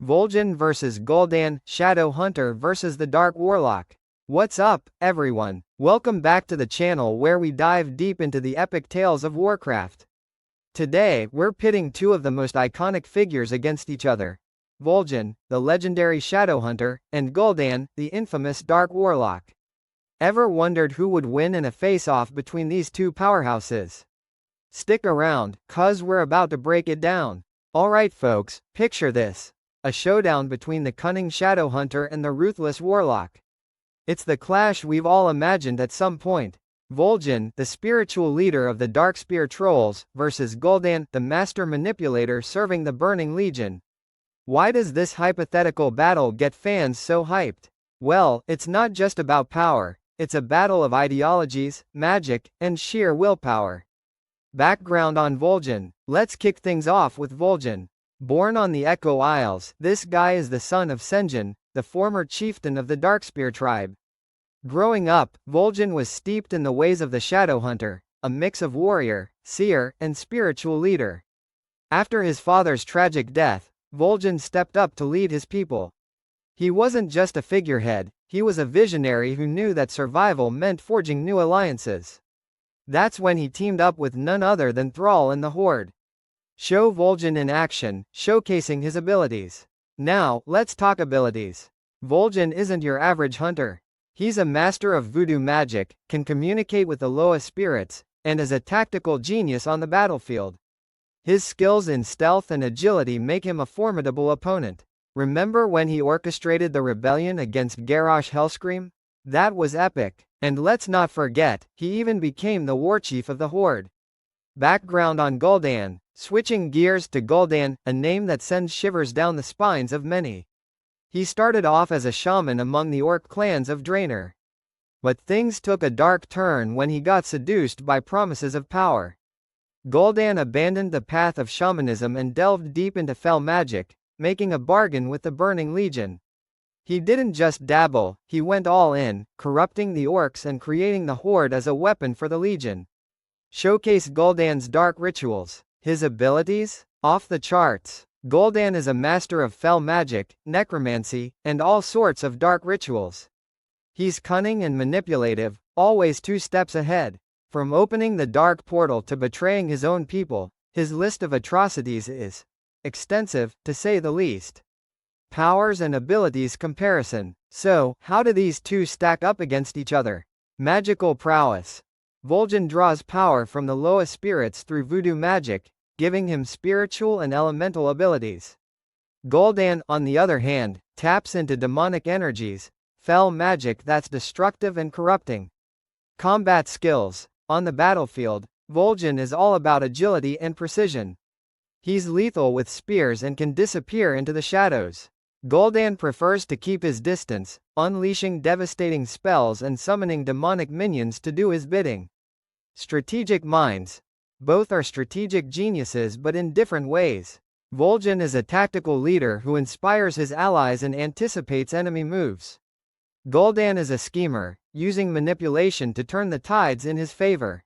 Vol'jin vs Gul'dan, Shadow Hunter vs the Dark Warlock. What's up, everyone? Welcome back to the channel where we dive deep into the epic tales of Warcraft. Today, we're pitting two of the most iconic figures against each other. Vol'jin, the legendary Shadow Hunter, and Gul'dan, the infamous Dark Warlock. Ever wondered who would win in a face-off between these two powerhouses? Stick around, cause we're about to break it down. Alright folks, picture this. A showdown between the cunning Shadow Hunter and the ruthless Warlock. It's the clash we've all imagined at some point. Vol'jin, the spiritual leader of the Darkspear Trolls, versus Gul'dan, the master manipulator serving the Burning Legion. Why does this hypothetical battle get fans so hyped? Well, it's not just about power, it's a battle of ideologies, magic, and sheer willpower. Background on Vol'jin. Let's kick things off with Vol'jin. Born on the Echo Isles, this guy is the son of Sen'jin, the former chieftain of the Darkspear tribe. Growing up, Vol'jin was steeped in the ways of the Shadow Hunter, a mix of warrior, seer, and spiritual leader. After his father's tragic death, Vol'jin stepped up to lead his people. He wasn't just a figurehead, he was a visionary who knew that survival meant forging new alliances. That's when he teamed up with none other than Thrall and the Horde. Show Vol'jin in action, showcasing his abilities. Now, let's talk abilities. Vol'jin isn't your average hunter. He's a master of voodoo magic, can communicate with the lowest spirits, and is a tactical genius on the battlefield. His skills in stealth and agility make him a formidable opponent. Remember when he orchestrated the rebellion against Garrosh Hellscream? That was epic. And let's not forget, he even became the warchief of the Horde. Background on Gul'dan. Switching gears to Gul'dan, a name that sends shivers down the spines of many. He started off as a shaman among the orc clans of Draenor. But things took a dark turn when he got seduced by promises of power. Gul'dan abandoned the path of shamanism and delved deep into fell magic, making a bargain with the Burning Legion. He didn't just dabble, he went all in, corrupting the orcs and creating the Horde as a weapon for the Legion. Showcase Gul'dan's dark rituals. His abilities? Off the charts. Gul'dan is a master of fell magic, necromancy, and all sorts of dark rituals. He's cunning and manipulative, always 2 steps ahead. From opening the dark portal to betraying his own people, his list of atrocities is extensive, to say the least. Powers and abilities comparison. So, how do these two stack up against each other? Magical prowess. Vol'jin draws power from the lowest spirits through voodoo magic, giving him spiritual and elemental abilities. Gul'dan, on the other hand, taps into demonic energies, fell magic that's destructive and corrupting. Combat skills. On the battlefield, Vol'jin is all about agility and precision. He's lethal with spears and can disappear into the shadows. Gul'dan prefers to keep his distance, unleashing devastating spells and summoning demonic minions to do his bidding. Strategic minds. Both are strategic geniuses but in different ways. Vol'jin is a tactical leader who inspires his allies and anticipates enemy moves. Gul'dan is a schemer, using manipulation to turn the tides in his favor.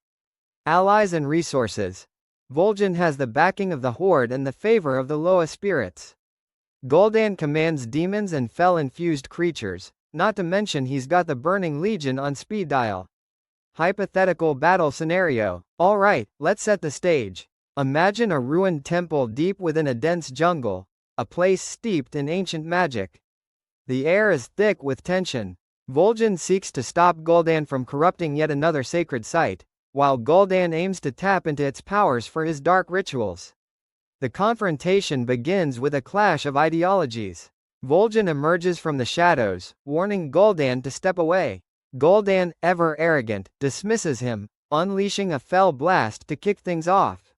Allies and resources. Vol'jin has the backing of the Horde and the favor of the lowest spirits. Gul'dan commands demons and fell-infused creatures, not to mention he's got the Burning Legion on speed dial. Hypothetical battle scenario. Alright, let's set the stage. Imagine a ruined temple deep within a dense jungle, a place steeped in ancient magic. The air is thick with tension. Vol'jin seeks to stop Gul'dan from corrupting yet another sacred site, while Gul'dan aims to tap into its powers for his dark rituals. The confrontation begins with a clash of ideologies. Vol'jin emerges from the shadows, warning Gul'dan to step away. Gul'dan, ever arrogant, dismisses him, unleashing a fell blast to kick things off.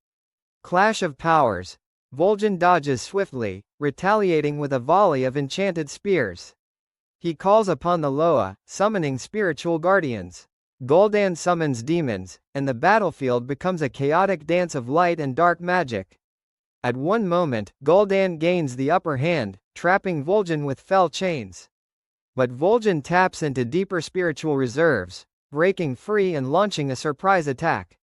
Clash of powers. Vol'jin dodges swiftly, retaliating with a volley of enchanted spears. He calls upon the Loa, summoning spiritual guardians. Gul'dan summons demons, and the battlefield becomes a chaotic dance of light and dark magic. At one moment, Gul'dan gains the upper hand, trapping Vol'jin with fell chains. But Vol'jin taps into deeper spiritual reserves, breaking free and launching a surprise attack.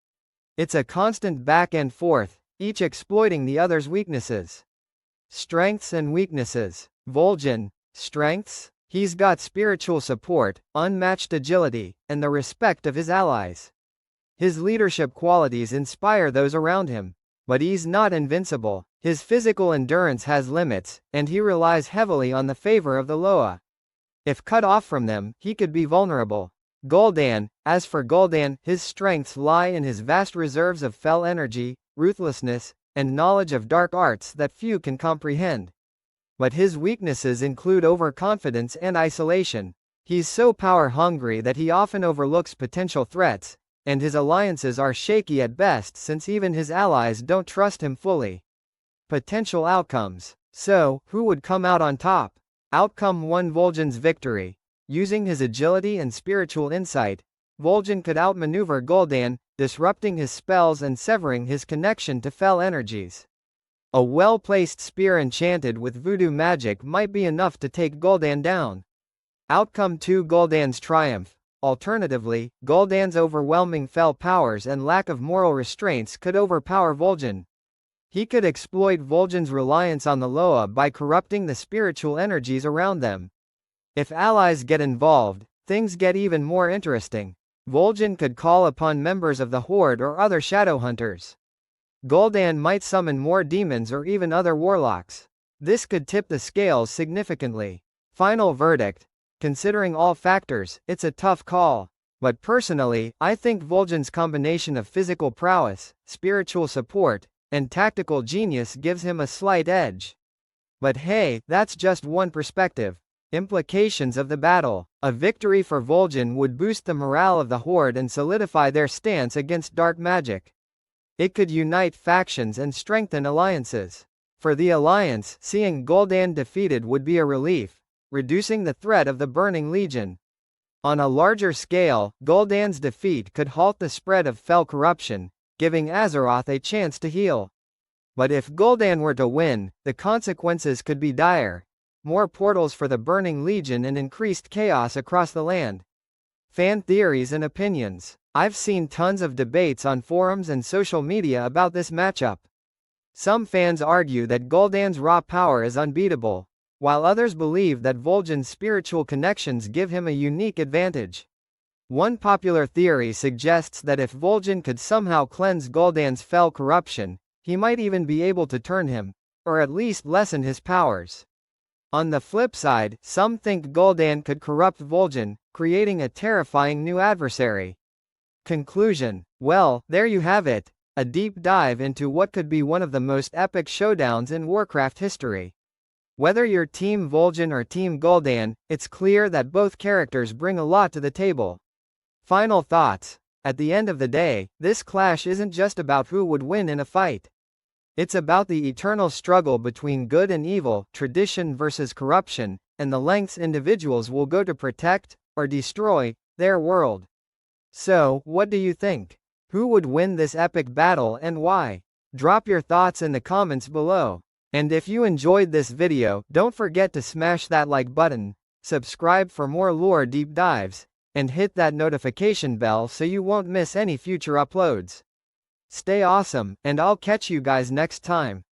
It's a constant back and forth, each exploiting the other's weaknesses. Strengths and weaknesses. Vol'jin. Strengths? He's got spiritual support, unmatched agility, and the respect of his allies. His leadership qualities inspire those around him. But he's not invincible. His physical endurance has limits, and he relies heavily on the favor of the Loa. If cut off from them, he could be vulnerable. Gul'dan. As for Gul'dan, his strengths lie in his vast reserves of fell energy, ruthlessness, and knowledge of dark arts that few can comprehend. But his weaknesses include overconfidence and isolation. He's so power-hungry that he often overlooks potential threats, and his alliances are shaky at best since even his allies don't trust him fully. Potential outcomes. So, who would come out on top? Outcome 1: Vol'jin's victory. Using his agility and spiritual insight, Vol'jin could outmaneuver Gul'dan, disrupting his spells and severing his connection to fell energies. A well-placed spear enchanted with voodoo magic might be enough to take Gul'dan down. Outcome 2: Gul'dan's triumph. Alternatively, Gul'dan's overwhelming fell powers and lack of moral restraints could overpower Vol'jin. He could exploit Vol'jin's reliance on the Loa by corrupting the spiritual energies around them. If allies get involved, things get even more interesting. Vol'jin could call upon members of the Horde or other shadow hunters. Gul'dan might summon more demons or even other warlocks. This could tip the scales significantly. Final verdict. Considering all factors, it's a tough call. But personally, I think Vol'jin's combination of physical prowess, spiritual support, and tactical genius gives him a slight edge. But hey, that's just one perspective. Implications of the battle. A victory for Vol'jin would boost the morale of the Horde and solidify their stance against dark magic. It could unite factions and strengthen alliances. For the Alliance, seeing Gul'dan defeated would be a relief, reducing the threat of the Burning Legion. On a larger scale, Gul'dan's defeat could halt the spread of fell corruption, giving Azeroth a chance to heal. But if Gul'dan were to win, the consequences could be dire. More portals for the Burning Legion and increased chaos across the land. Fan theories and opinions. I've seen tons of debates on forums and social media about this matchup. Some fans argue that Gul'dan's raw power is unbeatable, while others believe that Vol'jin's spiritual connections give him a unique advantage. One popular theory suggests that if Vol'jin could somehow cleanse Gul'dan's fell corruption, he might even be able to turn him, or at least lessen his powers. On the flip side, some think Gul'dan could corrupt Vol'jin, creating a terrifying new adversary. Conclusion. Well, there you have it, a deep dive into what could be one of the most epic showdowns in Warcraft history. Whether you're Team Vol'jin or Team Gul'dan, it's clear that both characters bring a lot to the table. Final thoughts. At the end of the day, this clash isn't just about who would win in a fight. It's about the eternal struggle between good and evil, tradition versus corruption, and the lengths individuals will go to protect, or destroy, their world. So, what do you think? Who would win this epic battle and why? Drop your thoughts in the comments below. And if you enjoyed this video, don't forget to smash that like button, subscribe for more lore deep dives, and hit that notification bell so you won't miss any future uploads. Stay awesome, and I'll catch you guys next time.